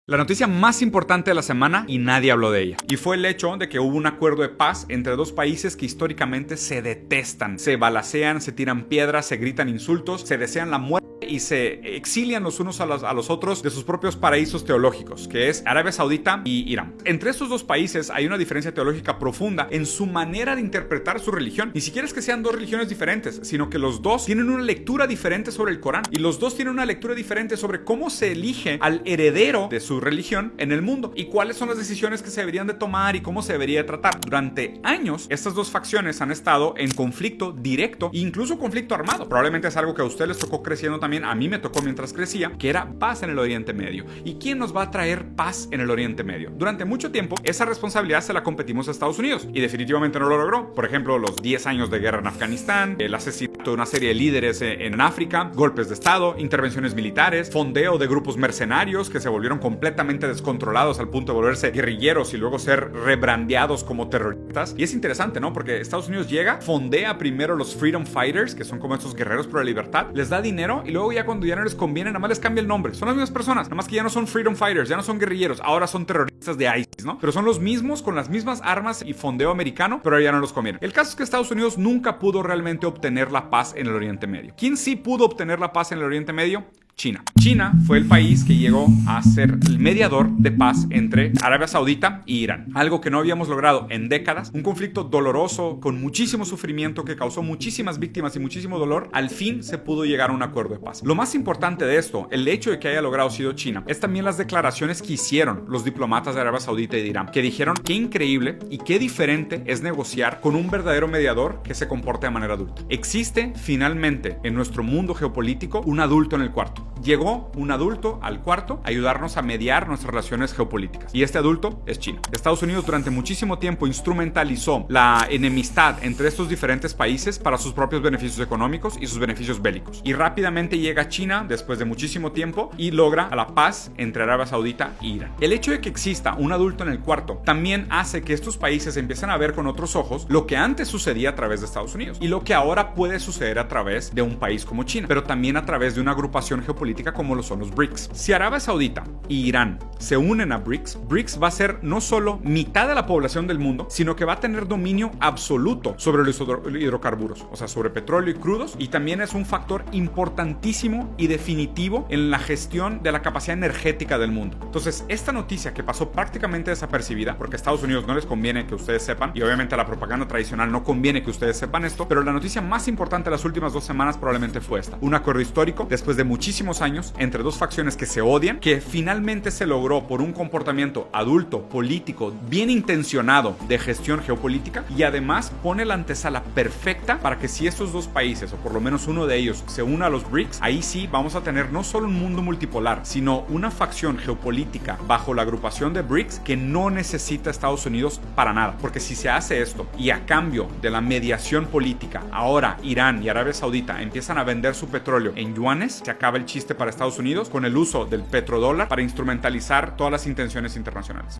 La noticia más importante de la semana y nadie habló de ella. Y fue el hecho de que hubo un acuerdo de paz entre dos países que históricamente se detestan. Se balacean, se tiran piedras, se gritan insultos, se desean la muerte y se exilian los unos a los otros de sus propios paraísos teológicos, que es Arabia Saudita y Irán. Entre estos dos países hay una diferencia teológica profunda en su manera de interpretar su religión. Ni siquiera es que sean dos religiones diferentes, sino que los dos tienen una lectura diferente sobre el Corán y los dos tienen una lectura diferente sobre cómo se elige al heredero de su religión en el mundo y cuáles son las decisiones que se deberían de tomar y cómo se debería de tratar. Durante años, estas dos facciones han estado en conflicto directo e incluso conflicto armado. Probablemente es algo que a ustedes les tocó creciendo también, a mí me tocó mientras crecía, que era paz en el Oriente Medio. ¿Y quién nos va a traer paz en el Oriente Medio? Durante mucho tiempo, esa responsabilidad se la competimos a Estados Unidos y definitivamente no lo logró. Por ejemplo, los 10 años de guerra en Afganistán, el asesinato de una serie de líderes en África, golpes de estado, intervenciones militares, fondeo de grupos mercenarios que se volvieron completamente descontrolados al punto de volverse guerrilleros y luego ser rebrandeados como terroristas. Y es interesante, ¿no? Porque Estados Unidos llega, fondea primero los Freedom Fighters, que son como estos guerreros por la libertad, les da dinero y luego ya cuando ya no les conviene, nada más les cambia el nombre. Son las mismas personas, nada más que ya no son Freedom Fighters, ya no son guerrilleros, ahora son terroristas de ISIS, ¿no? Pero son los mismos, con las mismas armas y fondeo americano, pero ya no los conviene. El caso es que Estados Unidos nunca pudo realmente obtener la paz en el Oriente Medio. ¿Quién sí pudo obtener la paz en el Oriente Medio? China. China fue el país que llegó a ser el mediador de paz entre Arabia Saudita y Irán. Algo que no habíamos logrado en décadas. Un conflicto doloroso, con muchísimo sufrimiento, que causó muchísimas víctimas y muchísimo dolor. Al fin se pudo llegar a un acuerdo de paz. Lo más importante de esto, el hecho de que haya logrado sido China, es también las declaraciones que hicieron los diplomatas de Arabia Saudita y de Irán, que dijeron qué increíble y qué diferente es negociar con un verdadero mediador que se comporte de manera adulta. Existe finalmente en nuestro mundo geopolítico un adulto en el cuarto. Llegó un adulto al cuarto a ayudarnos a mediar nuestras relaciones geopolíticas. Y este adulto es China. Estados Unidos durante muchísimo tiempo instrumentalizó la enemistad entre estos diferentes países para sus propios beneficios económicos y sus beneficios bélicos. Y rápidamente llega China, después de muchísimo tiempo, y logra la paz entre Arabia Saudita e Irán. El hecho de que exista un adulto en el cuarto también hace que estos países empiecen a ver con otros ojos lo que antes sucedía a través de Estados Unidos y lo que ahora puede suceder a través de un país como China, pero también a través de una agrupación geopolítica como lo son los BRICS. Si Arabia Saudita y Irán se unen a BRICS, BRICS va a ser no solo mitad de la población del mundo, sino que va a tener dominio absoluto sobre los hidrocarburos, o sea, sobre petróleo y crudos, y también es un factor importantísimo y definitivo en la gestión de la capacidad energética del mundo. Entonces, esta noticia que pasó prácticamente desapercibida, porque a Estados Unidos no les conviene que ustedes sepan, y obviamente a la propaganda tradicional no conviene que ustedes sepan esto, pero la noticia más importante de las últimas 2 semanas probablemente fue esta. Un acuerdo histórico, después de muchísimos años, entre dos facciones que se odian, que finalmente se logró por un comportamiento adulto, político, bien intencionado de gestión geopolítica, y además pone la antesala perfecta para que si estos dos países, o por lo menos uno de ellos, se una a los BRICS, ahí sí vamos a tener no solo un mundo multipolar, sino una facción geopolítica bajo la agrupación de BRICS que no necesita Estados Unidos para nada. Porque si se hace esto y a cambio de la mediación política, ahora Irán y Arabia Saudita empiezan a vender su petróleo en yuanes, se acaba el chiste para Estados Unidos con el uso del petrodólar para instrumentalizar todas las intenciones internacionales.